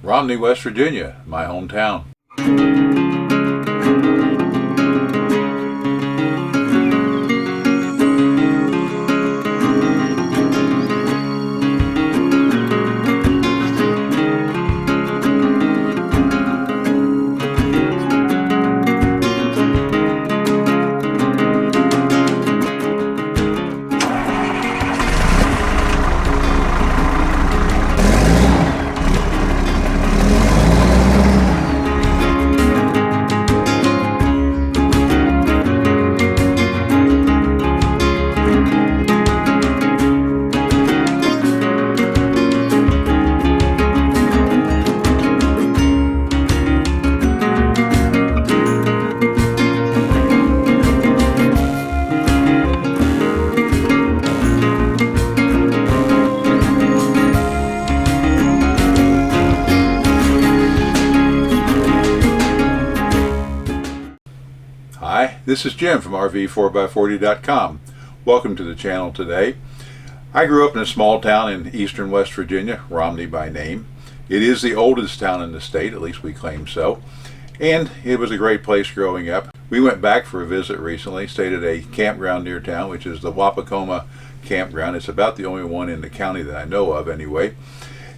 Romney, West Virginia, my hometown. Hi, this is Jim from RV4x40.com. Welcome to the channel today. I grew up in a small town in eastern West Virginia, Romney by name. It is the oldest town in the state, at least we claim so, and it was a great place growing up. We went back for a visit recently, stayed at a campground near town, which is the Potomac campground. It's about the only one in the county that I know of anyway,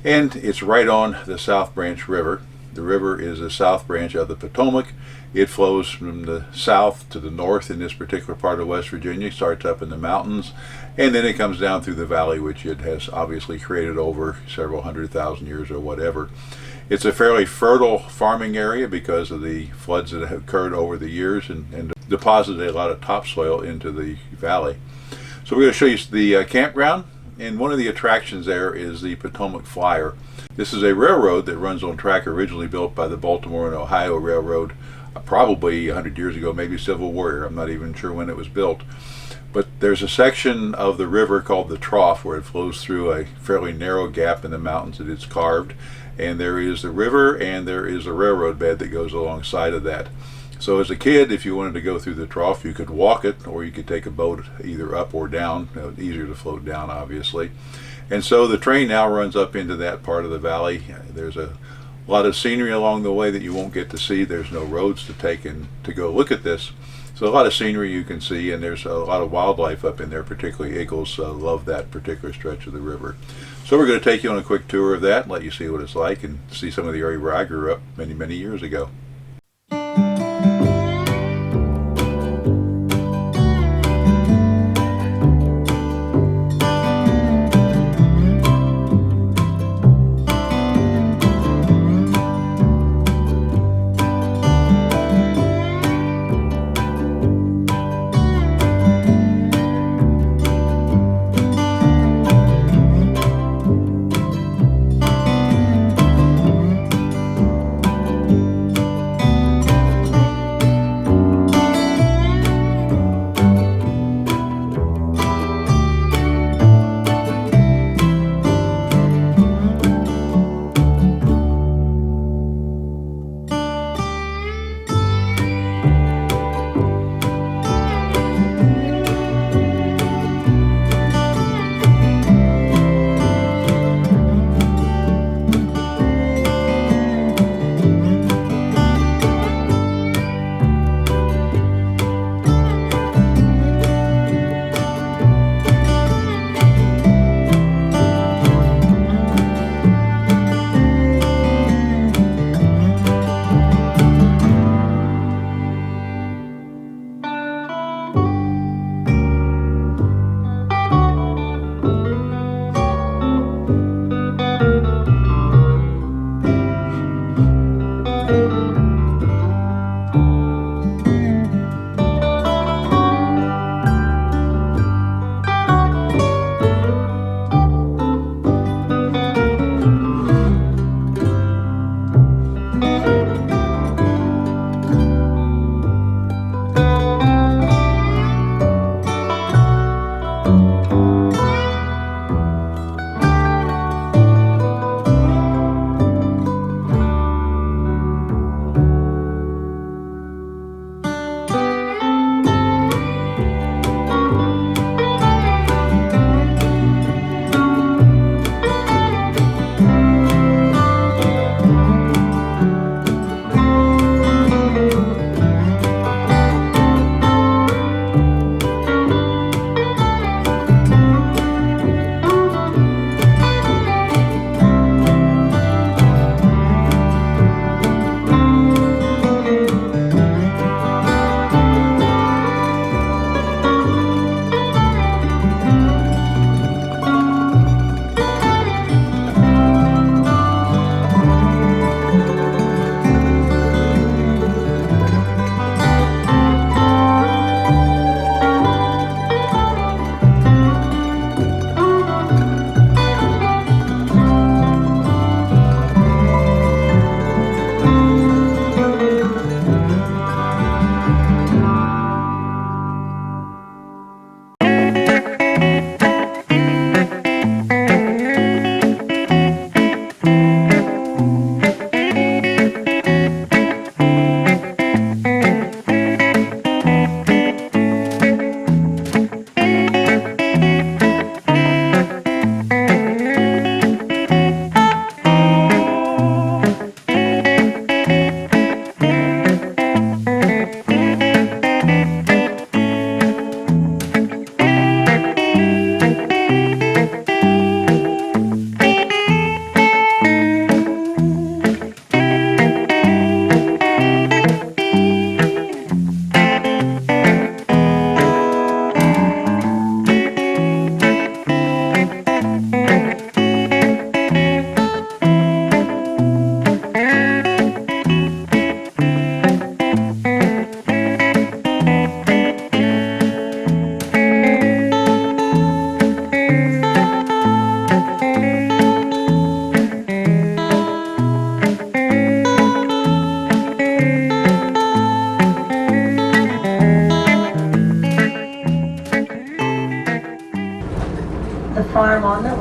and it's right on the South Branch River. The river is a south branch of the Potomac. It flows from the south to the north in this particular part of West Virginia. It starts up in the mountains, and then it comes down through the valley, which it has obviously created over several 100,000 years or whatever. It's a fairly fertile farming area because of the floods that have occurred over the years and deposited a lot of topsoil into the valley. So we're going to show you the campground, and one of the attractions there is the Potomac Flier. This is a railroad that runs on track originally built by the Baltimore and Ohio Railroad probably 100 years ago, maybe Civil War. I'm not even sure when it was built. But there's a section of the river called the Trough where it flows through a fairly narrow gap in the mountains that it's carved. And there is the river and there is a railroad bed that goes alongside of that. So as a kid, if you wanted to go through the Trough, you could walk it or you could take a boat either up or down. Easier to float down, obviously. And so the train now runs up into that part of the valley. There's a lot of scenery along the way that you won't get to see. There's no roads to take and to go look at this. So a lot of scenery you can see, and there's a lot of wildlife up in there, particularly eagles. Love that particular stretch of the river. So we're going to take you on a quick tour of that and let you see what it's like and see some of the area where I grew up many, many years ago.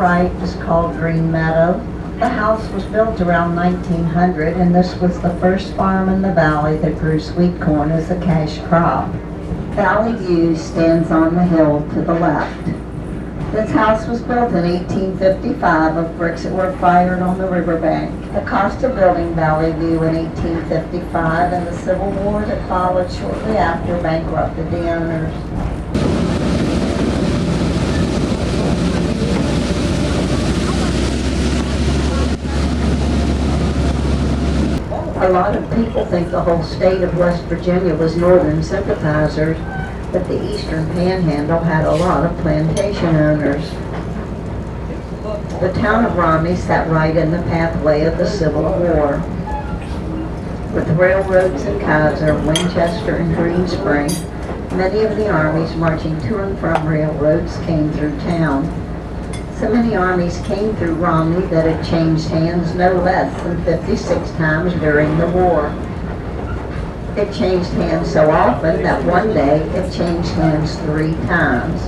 right is called Green Meadow. The house was built around 1900, and this was the first farm in the valley that grew sweet corn as a cash crop. Valley View stands on the hill to the left. This house was built in 1855 of bricks that were fired on the riverbank. The cost of building Valley View in 1855 and the Civil War that followed shortly after bankrupted the owners. A lot of people think the whole state of West Virginia was Northern sympathizers, but the Eastern Panhandle had a lot of plantation owners. The town of Romney sat right in the pathway of the Civil War. With railroads in Kaiser, Winchester, and Green Spring, many of the armies marching to and from railroads came through town. So many armies came through Romney that it changed hands no less than 56 times during the war. It changed hands so often that one day it changed hands 3 times.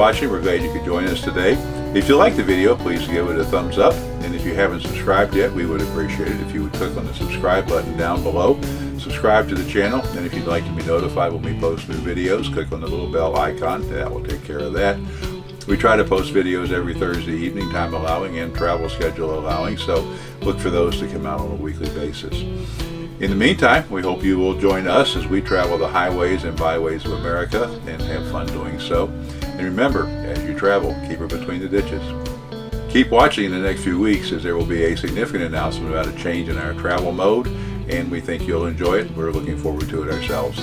watching. We're glad you could join us today. If you like the video, please give it a thumbs up. And if you haven't subscribed yet, we would appreciate it if you would click on the subscribe button down below. Subscribe to the channel, and if you'd like to be notified when we post new videos, click on the little bell icon. That will take care of that. We try to post videos every Thursday evening, time allowing and travel schedule allowing, so look for those to come out on a weekly basis. In the meantime, we hope you will join us as we travel the highways and byways of America and have fun doing so. And remember, as you travel, keep it between the ditches. Keep watching in the next few weeks, as there will be a significant announcement about a change in our travel mode, and we think you'll enjoy it. We're looking forward to it ourselves.